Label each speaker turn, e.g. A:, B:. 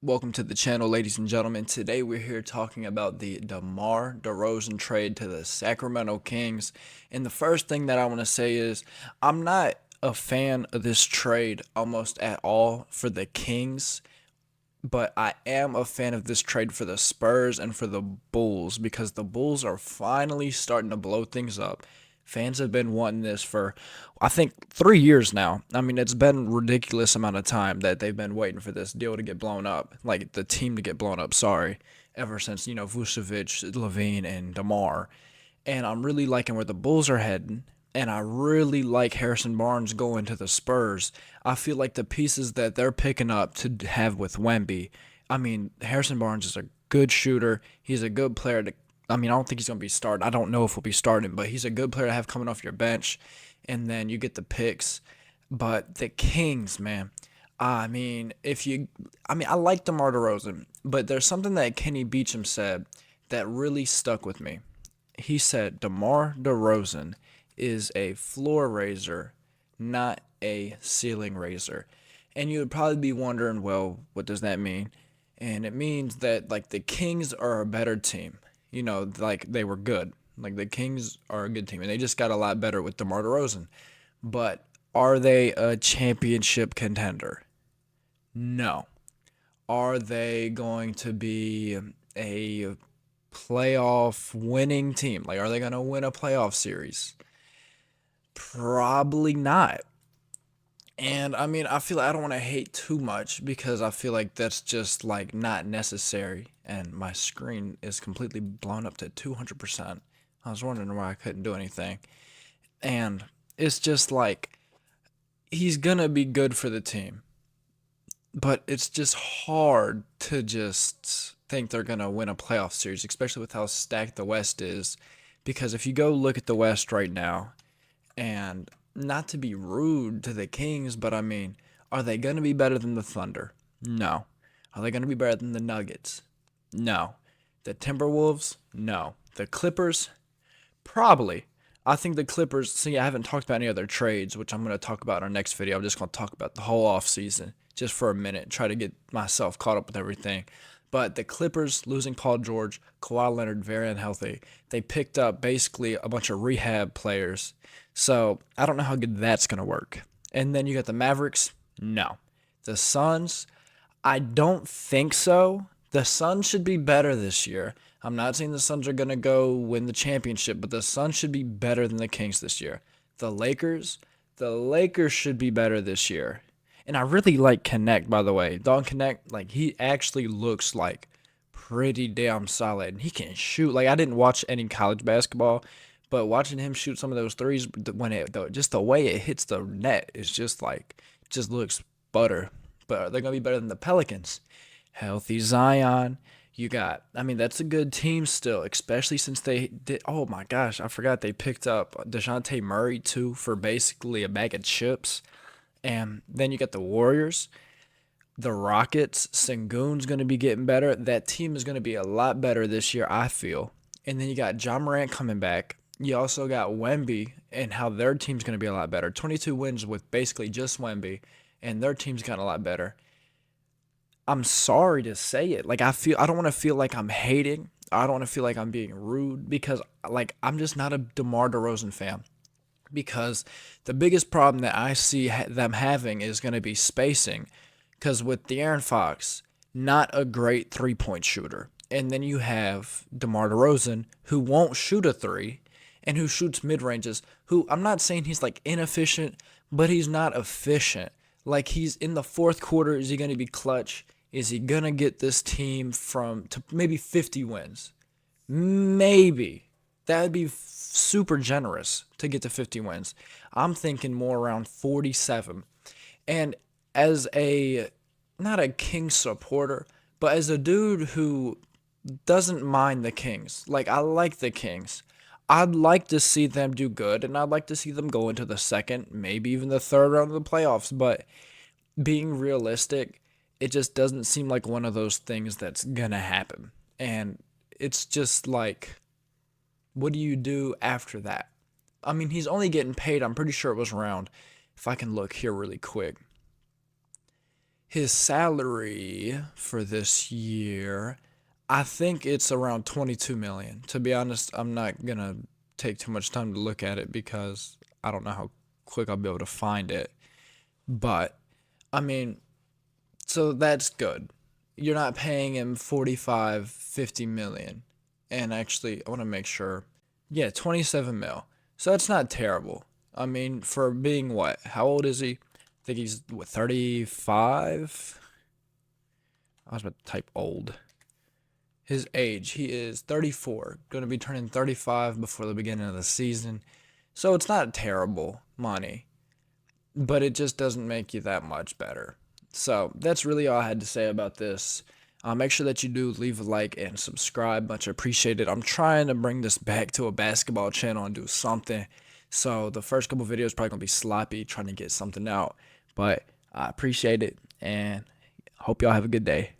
A: Welcome to the channel, ladies and gentlemen. Today we're here talking about the DeMar DeRozan trade to the Sacramento Kings. And the first thing that I want to say is I'm not a fan of this trade almost at all for the Kings, but I am a fan of this trade for the Spurs and for the Bulls because the Bulls are finally starting to blow things up. Fans have been wanting this for, I think, 3 years now. I mean, it's been a ridiculous amount of time that they've been waiting for this deal to get blown up, like the team to get blown up. Sorry, ever since Vucevic, Levine, and Demar. And I'm really liking where the Bulls are heading. And I really like Harrison Barnes going to the Spurs. I feel like the pieces that they're picking up to have with Wemby. I mean, Harrison Barnes is a good shooter. He's a good player to. I mean, I don't think he's going to be starting. I don't know if he'll be starting, but he's a good player to have coming off your bench. And then you get the picks. But the Kings, man. I mean, I like DeMar DeRozan, but there's something that Kenny Beecham said that really stuck with me. He said DeMar DeRozan is a floor raiser, not a ceiling raiser. And you would probably be wondering, well, what does that mean? And it means that like the Kings are a better team. Like they were good. Like the Kings are a good team, and they just got a lot better with DeMar DeRozan. But are they a championship contender? No. Are they going to be a playoff winning team? Like, are they going to win a playoff series? Probably not. And I mean, I feel like I don't want to hate too much because I feel like that's just like not necessary. And my screen is completely blown up to 200%. I was wondering why I couldn't do anything. And it's just like he's going to be good for the team. But it's just hard to just think they're going to win a playoff series, especially with how stacked the West is. Because if you go look at the West right now, and not to be rude to the Kings, but I mean, are they going to be better than the Thunder? No. Are they going to be better than the Nuggets? No. The Timberwolves? No. The Clippers? Probably. I think the Clippers, see, I haven't talked about any other trades, which I'm going to talk about in our next video. I'm just going to talk about the whole offseason just for a minute, try to get myself caught up with everything. But the Clippers losing Paul George, Kawhi Leonard very unhealthy. They picked up basically a bunch of rehab players. So I don't know how good that's going to work. And then you got the Mavericks. No. The Suns, I don't think so. The Suns should be better this year. I'm not saying the Suns are going to go win the championship, but the Suns should be better than the Kings this year. The Lakers, the Lakers should be better this year. And I really like Connect, by the way. Don Connect, like he actually looks like pretty damn solid. And he can shoot. Like I didn't watch any college basketball, but watching him shoot some of those threes when just the way it hits the net is just like just looks butter. But they're gonna be better than the Pelicans. Healthy Zion. You got, I mean, that's a good team still, especially since they did. Oh my gosh, I forgot they picked up DeJounte Murray too for basically a bag of chips. And then you got the Warriors, the Rockets. Sengun's going to be getting better. That team is going to be a lot better this year, I feel. And then you got Ja Morant coming back. You also got Wemby and how their team's going to be a lot better. 22 wins with basically just Wemby, and their team's gotten a lot better. I'm sorry to say it. Like I don't want to feel like I'm hating. I don't want to feel like I'm being rude because like I'm just not a DeMar DeRozan fan because the biggest problem that I see them having is going to be spacing. Because with De'Aaron Fox, not a great 3 point shooter. And then you have DeMar DeRozan, who won't shoot a three and who shoots mid ranges. Who I'm not saying he's like inefficient, but he's not efficient. Like he's in the fourth quarter. Is he going to be clutch? Is he going to get this team from to maybe 50 wins? Maybe. That would be super generous to get to 50 wins. I'm thinking more around 47. And as a not a Kings supporter, but as a dude who doesn't mind the Kings, like I like the Kings. I'd like to see them do good, and I'd like to see them go into the second, maybe even the third round of the playoffs. But being realistic, it just doesn't seem like one of those things that's gonna happen. And it's just like, what do you do after that? I mean, he's only getting paid, I'm pretty sure it was around, if I can look here really quick, His salary for this year, I think it's around 22 million. To be honest, I'm not gonna take too much time to look at it because I don't know how quick I'll be able to find it. But I mean, so that's good. You're not paying him 45, 50 million. And actually, I want to make sure. Yeah, 27 mil. So that's not terrible. I mean, for being what? How old is he? I think he's what, 35? I was about to type old. His age, he is 34, going to be turning 35 before the beginning of the season. So it's not terrible money, but it just doesn't make you that much better. So that's really all I had to say about this. Make sure that you do leave a like and subscribe. Much appreciated. I'm trying to bring this back to a basketball channel and do something. So the first couple videos probably gonna be sloppy trying to get something out, but I appreciate it and hope y'all have a good day.